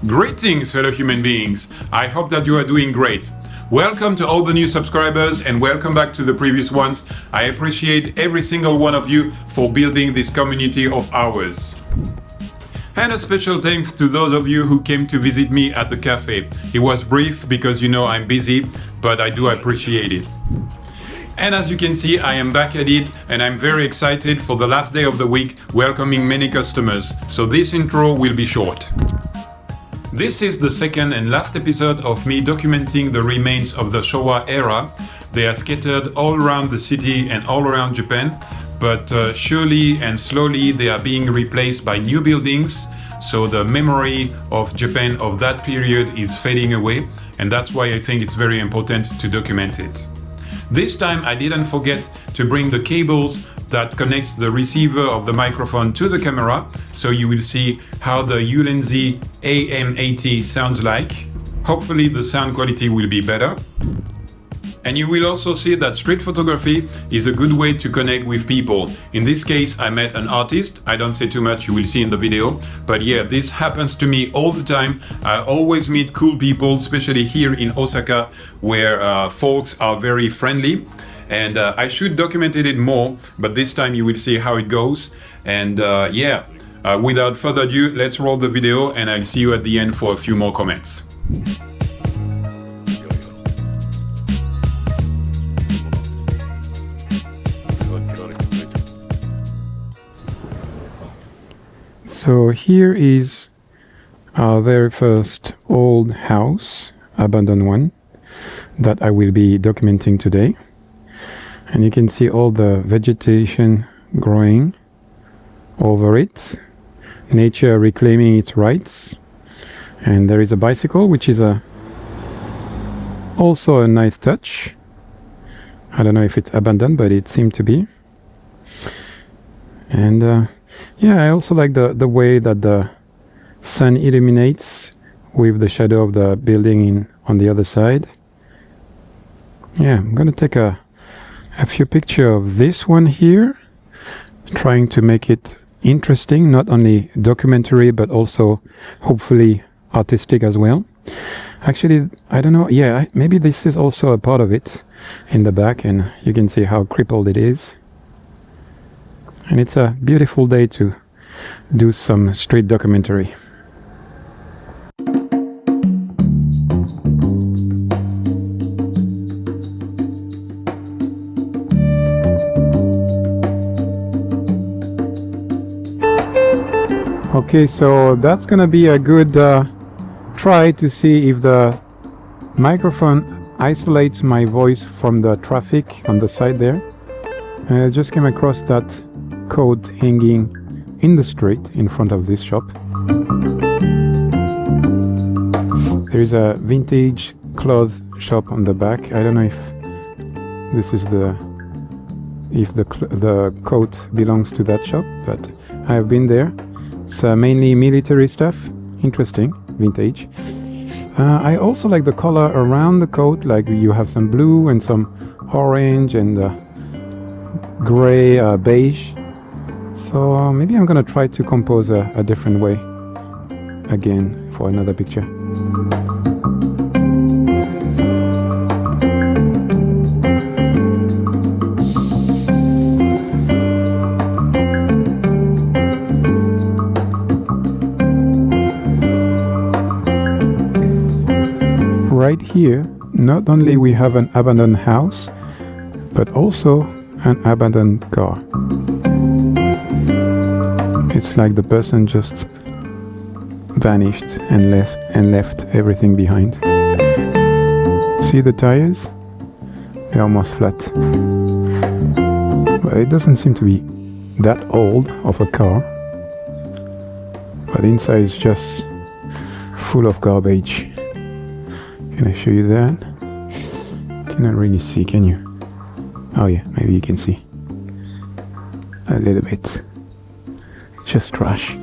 Greetings, fellow human beings. I hope that you are doing great. Welcome to all the new subscribers and welcome back to the previous ones. I appreciate every single one of you for building this community of ours. And a special thanks to those of you who came to visit me at the cafe. It was brief because you know I'm busy, but I do appreciate it. And as you can see, I am back at it and I'm very excited for the last day of the week, welcoming many customers. So this intro will be short. This is the second and last episode of me documenting the remains of the Showa era. They are scattered all around the city and all around Japan, but surely and slowly they are being replaced by new buildings. So the memory of Japan of that period is fading away, and that's why I think it's very important to document it. This time I didn't forget to bring the cables that connects the receiver of the microphone to the camera, so you will see how the Ulanzi AM80 sounds like. Hopefully the sound quality will be better. And you will also see that street photography is a good way to connect with people. In this case, I met an artist. I don't say too much, you will see in the video. But yeah, this happens to me all the time. I always meet cool people, especially here in Osaka, where folks are very friendly. And I should document it more, but this time you will see how it goes. And without further ado, let's roll the video and I'll see you at the end for a few more comments. So here is our very first old house, abandoned one, that I will be documenting today. And you can see all the vegetation growing over it, nature reclaiming its rights. And there is a bicycle, which is also a nice touch. I don't know if it's abandoned, but it seemed to be. And I also like the way that the sun illuminates with the shadow of the building on the other side. Yeah, I'm gonna take a few pictures of this one here, trying to make it interesting, not only documentary but also hopefully artistic as well. Actually, I don't know, maybe this is also a part of it in the back, and you can see how crippled it is. And it's a beautiful day to do some street documentary. Okay, so that's gonna be a good try to see if the microphone isolates my voice from the traffic on the side there. I just came across that coat hanging in the street in front of this shop. There is a vintage clothes shop on the back. I don't know if this is the coat belongs to that shop, but I have been there. It's mainly military stuff. Interesting, vintage. I also like the color around the coat, like you have some blue and some orange and gray, beige. So maybe I'm gonna try to compose a different way again for another picture. Right here, not only we have an abandoned house, but also an abandoned car. It's like the person just vanished and left everything behind. See the tires? They're almost flat. But it doesn't seem to be that old of a car. But inside is just full of garbage. Can I show you that? Cannot really see, can you? Oh yeah, maybe you can see. A little bit. Just trash.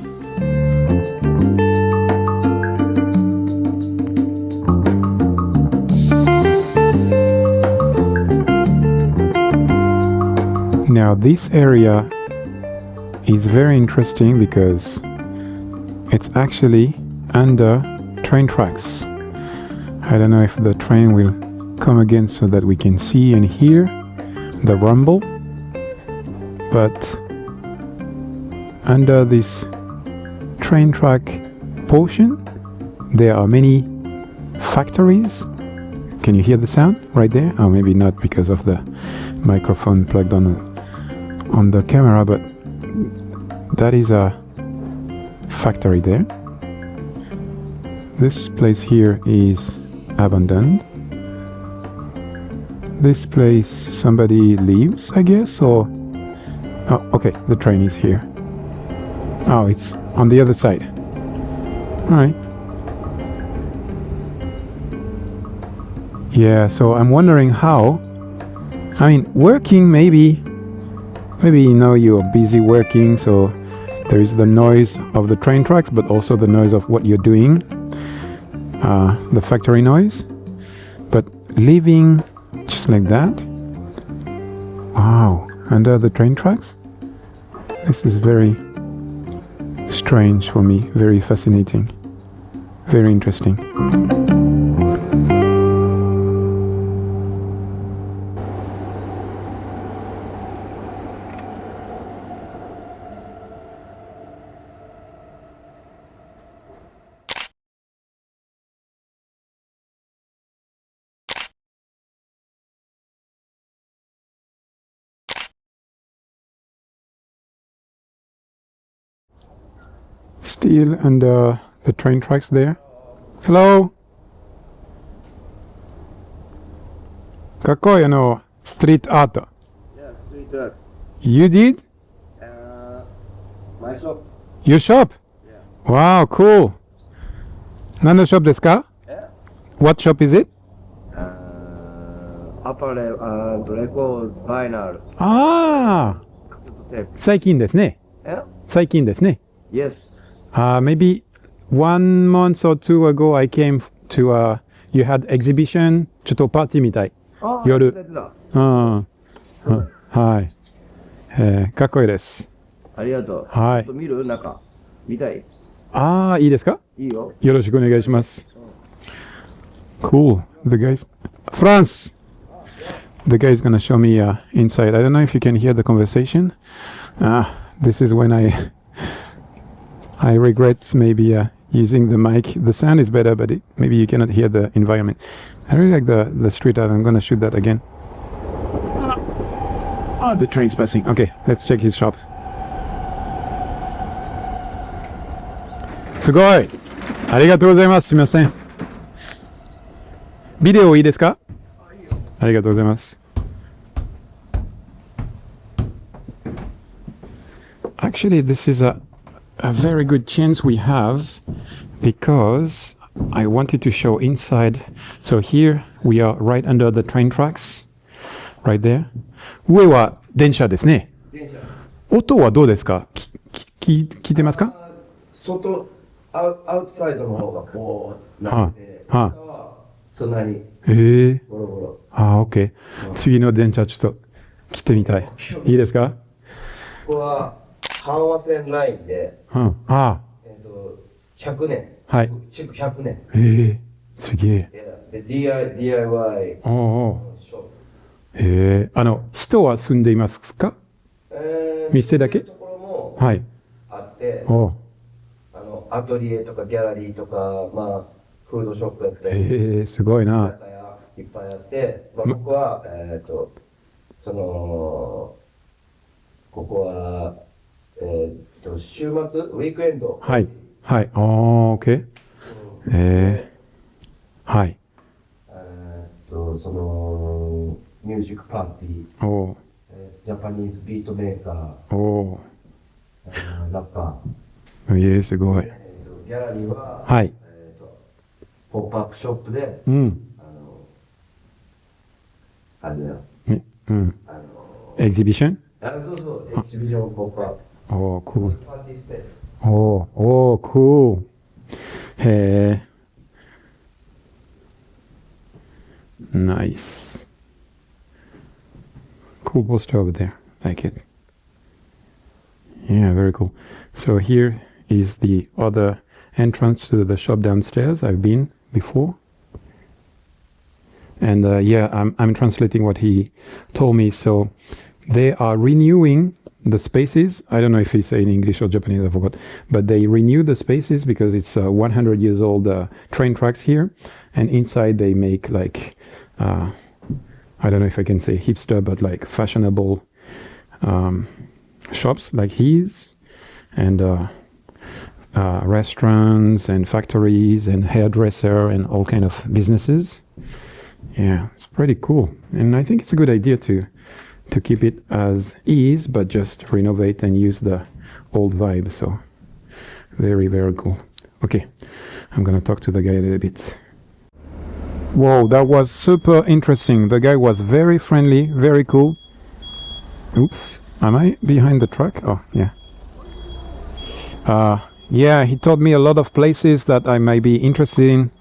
Now this area is very interesting because it's actually under train tracks. I don't know if the train will come again so that we can see and hear the rumble, but under this train track portion there are many factories. Can you hear the sound right there? Oh, maybe not because of the microphone plugged on the camera, but that is a factory there. This place here is abandoned. This place somebody lives, I guess, or... Oh, okay, the train is here. Oh, it's on the other side. Alright. Yeah, so I'm wondering how... I mean, working maybe you're busy working, so there is the noise of the train tracks, but also the noise of what you're doing, the factory noise. But living just like that, wow, under the train tracks, this is very strange for me, very fascinating, very interesting. Still under the train tracks there. Hello! かっこいいストリートアート。Yeah, street art. You did? My shop. Your shop? Yeah. Wow, cool. 何のショップですか？ Yeah. What shop is it? Apparel and records, vinyl, ああ、 cassette tape. 最近ですね。 Yeah? 最近ですね。 Yes. Maybe 1 month or 2 ago I came to you had exhibition ちょっとパーティーみたい。夜。出てた。はい。かっこいいです。ありがとう。はいちょっと見る中。見たいああ、いいですか？いいよ。よろしくお願いします。Cool. The guys. France! The guy is gonna show me inside. I don't know if you can hear the conversation. This is when I regret maybe using the mic. The sound is better, but maybe you cannot hear the environment. I really like the street art. I'm gonna shoot that again. The train's passing. Okay, let's check his shop. すごい！ありがとうございます。すみません。ビデオいいですか？ありがとうございます。Actually, this is a very good chance we have because I wanted to show inside. So here we are right under the train tracks, right there. 上は電車ですね。電車。音はどうですか？聞いてますか？外、アウトサイドの方がこうなってて、はあ下はそんなにボロボロ。OK。次の電車ちょっと来てみたい。いいですか？ここは阪和線ラインで、100年。はい。築100年。すげえ。で、DIY ショップ。人は住んでいますか？店だけ？そういうところもはい。あって、アトリエとかギャラリーとか、まあ、フードショップやったり、すごいな。居酒屋いっぱいあって、まあ、僕は、ここは、週末、ウィークエンド。はい。はい。OK。はい。ミュージックパーティー、ジャパニーズビートメーカー、ラッパー。すごい。ギャラリーは、はい。ポップアップショップで、あれだよ。エキシビション？そうそう、エキシビションポップアップ。cool。パーティースペース。cool。へえ。Nice. Cool poster over there. Like it. Yeah, very cool. So here is the other entrance to the shop downstairs. I've been before. And yeah, I'm translating what he told me. So they are renewing the spaces. I don't know if he's saying English or Japanese, I forgot. But they renew the spaces because it's 100 years old train tracks here. And inside they make like, I don't know if I can say hipster, but like fashionable shops like his. And restaurants and factories and hairdresser and all kind of businesses. Yeah, it's pretty cool. And I think it's a good idea to keep it as is, but just renovate and use the old vibe. So very, very cool. Okay, I'm gonna talk to the guy a little bit. Whoa, that was super interesting. The guy was very friendly, very cool. Oops, am I behind the truck? Oh, yeah. Yeah, he told me a lot of places that I might be interested in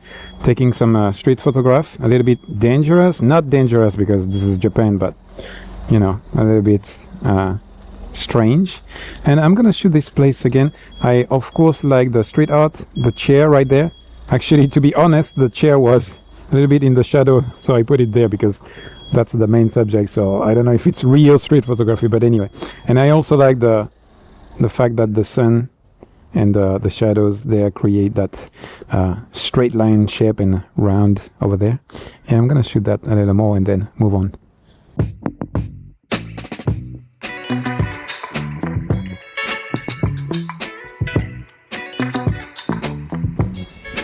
taking some street photograph. A little bit dangerous, not dangerous because this is Japan, but you know, a little bit strange. And I'm gonna shoot this place again. I of course like the street art, the chair right there. Actually, to be honest, the chair was a little bit in the shadow, so I put it there because that's the main subject. So I don't know if it's real street photography, but anyway. And I also like the fact that the sun and the shadows there create that straight line shape and round over there. And I'm gonna shoot that a little more and then move on.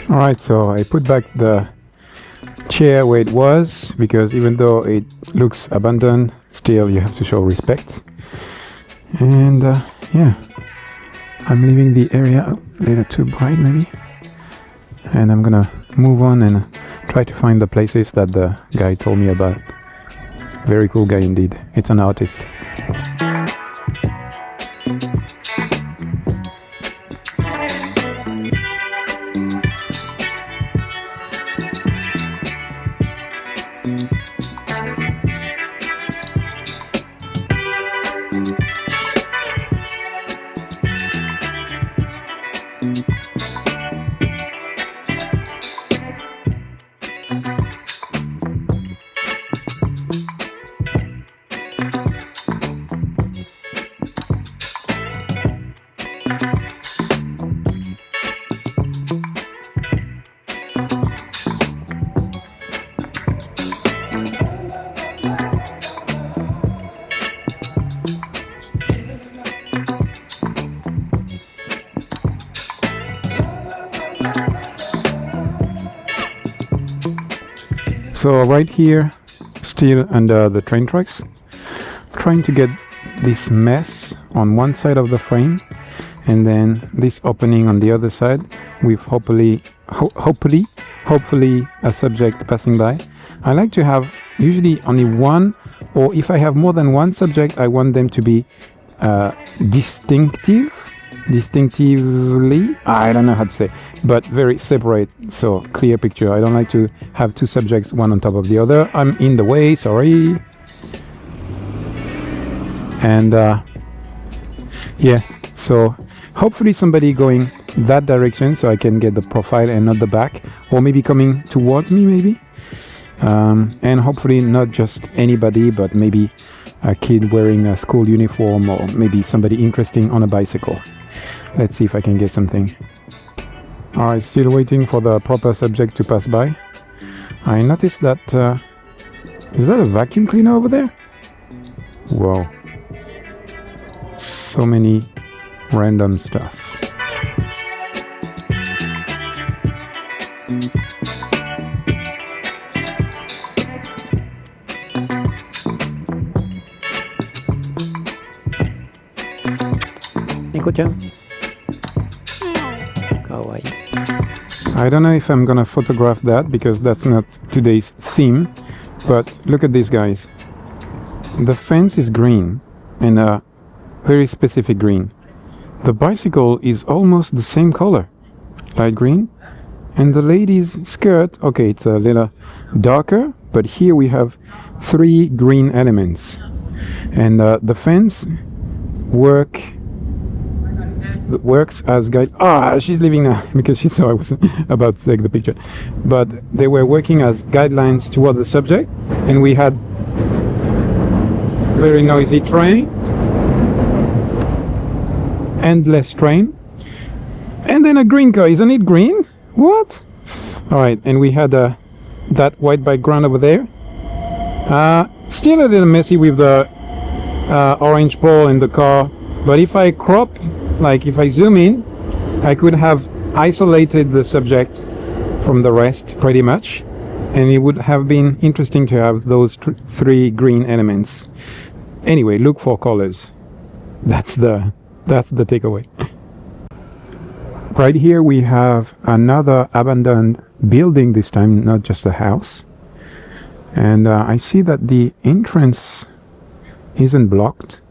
Alright, so I put back the chair where it was because even though it looks abandoned, still you have to show respect. And yeah. I'm leaving the area a little too bright maybe, and I'm gonna move on and try to find the places that the guy told me about. Very cool guy indeed. It's an artist. So right here, still under the train tracks, trying to get this mesh on one side of the frame and then this opening on the other side with hopefully a subject passing by. I like to have usually only one, or if I have more than one subject, I want them to be distinctively, I don't know how to say, but very separate, so clear picture. I don't like to have two subjects one on top of the other. I'm in the way, sorry. And yeah, so hopefully somebody going that direction so I can get the profile and not the back, or maybe coming towards me maybe, and hopefully not just anybody, but maybe a kid wearing a school uniform, or maybe somebody interesting on a bicycle. Let's see if I can get something. Alright, still waiting for the proper subject to pass by. I noticed that is that a vacuum cleaner over there? Whoa, so many random stuff. Neko-chan. Kawaii. I don't know if I'm gonna photograph that because that's not today's theme, but look at these guys. The fence is green, and a very specific green. The bicycle is almost the same color, light green, and the lady's skirt, okay, it's a little darker, but here we have 3 green elements. And the fence work works as guide. She's leaving now because she saw I was about to take the picture. But they were working as guidelines toward the subject, and we had very noisy train, endless train, and then a green car. Isn't it green? What? All right, and we had that white background over there. Still a little messy with the orange pole in the car, but if I crop, like if I zoom in, I could have isolated the subject from the rest pretty much, and it would have been interesting to have those three green elements. Anyway, look for colors. That's the takeaway. Right here we have another abandoned building, this time not just a house. And I see that the entrance isn't blocked.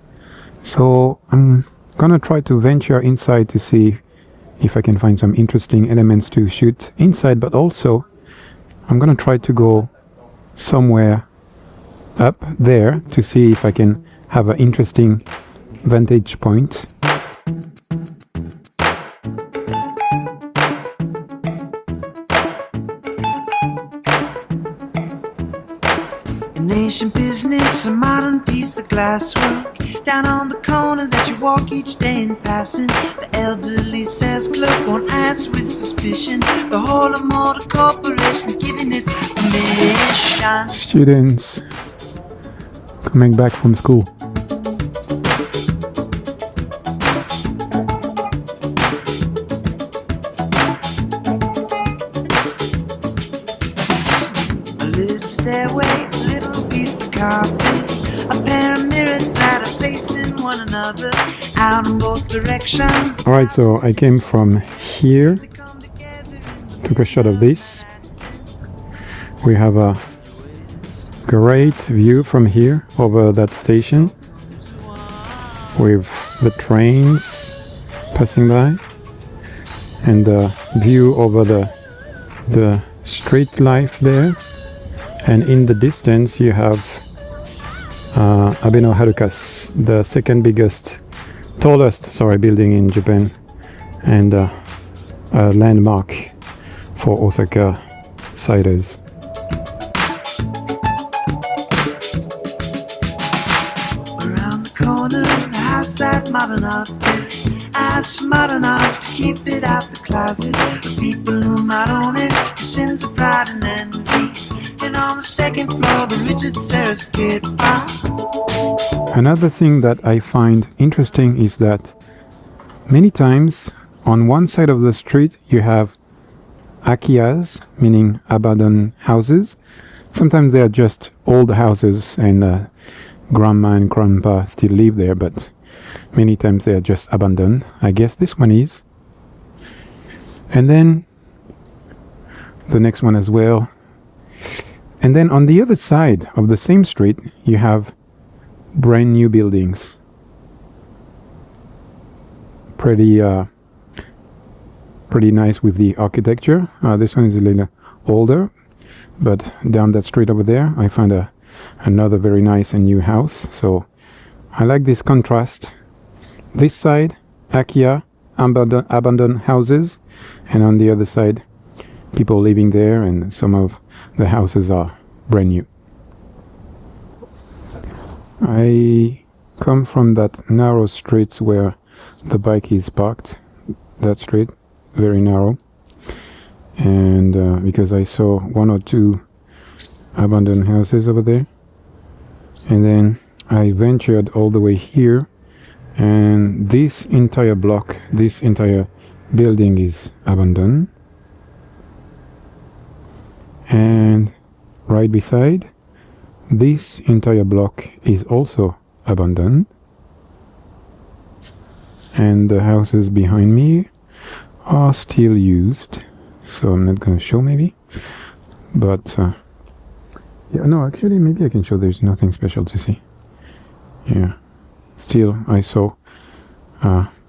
So I'm gonna try to venture inside to see if I can find some interesting elements to shoot inside, but also I'm gonna try to go somewhere up there to see if I can have an interesting vantage point. An ancient business, a modern piece of glasswork. Down on the corner that you walk each day in passing, the elderly says clerk won't ask with suspicion. The whole of motor corporation's giving its permission. Students coming back from school. A little stairway, a little piece of carpet, a pair of mirrors that are facing one another, out in both directions. Alright, so I came from here, took a shot of this. We have a great view from here over that station with the trains passing by and the view over the street life there. And in the distance you have Abeno Harukas, the second tallest building in Japan, and a landmark for Osaka ciders. Around the corner, the house that modern art built. Ask modern art to keep it out the closets. The people who might own it, the sins of pride and envy. And on the second floor, the Richard Serra skid bar. Another thing that I find interesting is that many times on one side of the street you have akiyas, meaning abandoned houses. Sometimes they are just old houses and grandma and grandpa still live there, but many times they are just abandoned. I guess this one is. And then the next one as well. And then on the other side of the same street you have brand new buildings. Pretty nice with the architecture. This one is a little older, but down that street over there I found another very nice and new house. So I like this contrast. This side, Akiya, abandoned houses, and on the other side, people living there, and some of the houses are brand new. I come from that narrow street where the bike is parked. That street, very narrow, and because I saw one or two abandoned houses over there, and then I ventured all the way here, and this entire block, this entire building is abandoned. And right beside, this entire block is also abandoned. And the houses behind me are still used. So I'm not going to show maybe. But, yeah, no, actually maybe I can show there's nothing special to see. Yeah. Still, I saw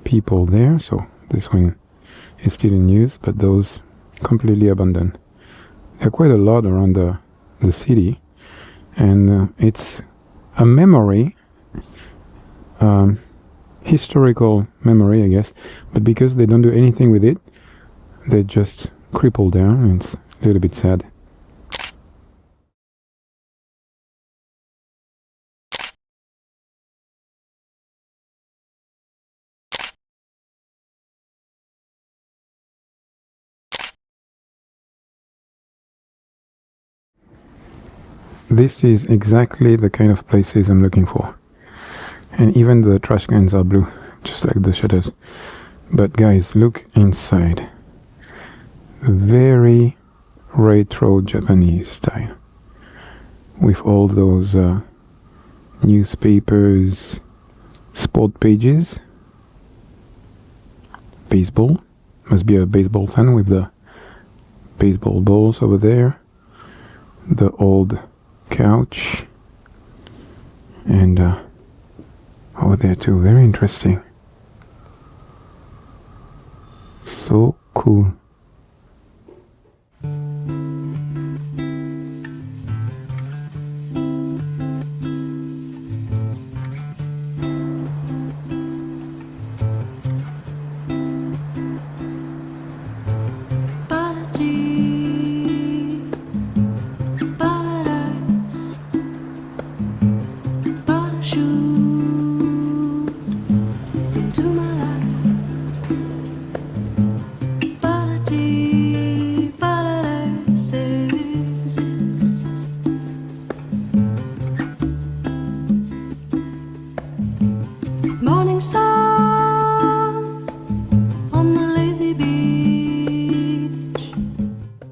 people there, so this one is still in use, but those completely abandoned. There are quite a lot around the city, and it's a memory historical memory, I guess. But because they don't do anything with it, they just cripple down, and it's a little bit sad. This is exactly the kind of places I'm looking for. And even the trash cans are blue, just like the shutters. But guys, look inside. Very retro Japanese style. With all those newspapers, sport pages. Baseball. Must be a baseball fan with the baseball balls over there. The old couch, and over there too, very interesting. So cool.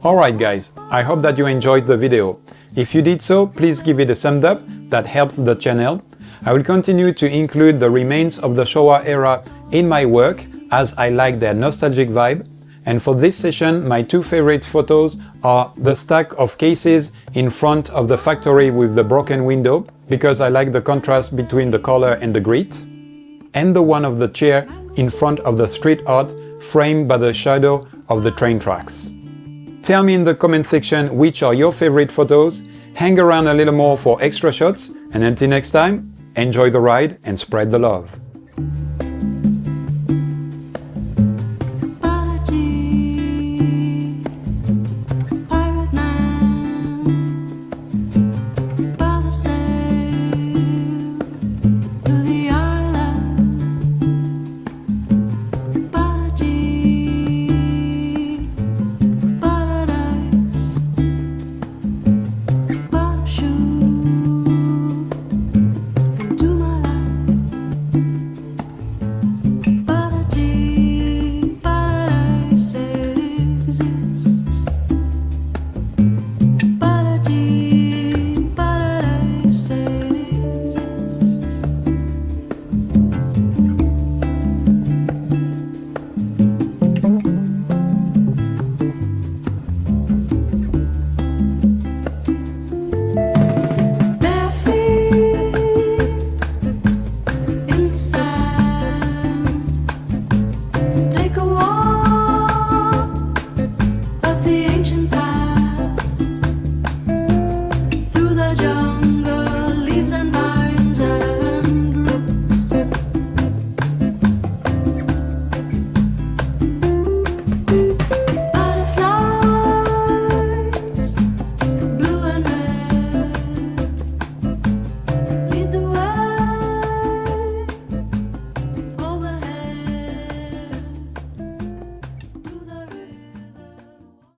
Alright guys, I hope that you enjoyed the video. If you did so, please give it a thumbs up, that helps the channel. I will continue to include the remains of the Showa era in my work, as I like their nostalgic vibe. And for this session, my two favorite photos are the stack of cases in front of the factory with the broken window, because I like the contrast between the color and the grit, and the one of the chair in front of the street art framed by the shadow of the train tracks. Tell me in the comment section which are your favorite photos, hang around a little more for extra shots, and until next time, enjoy the ride and spread the love.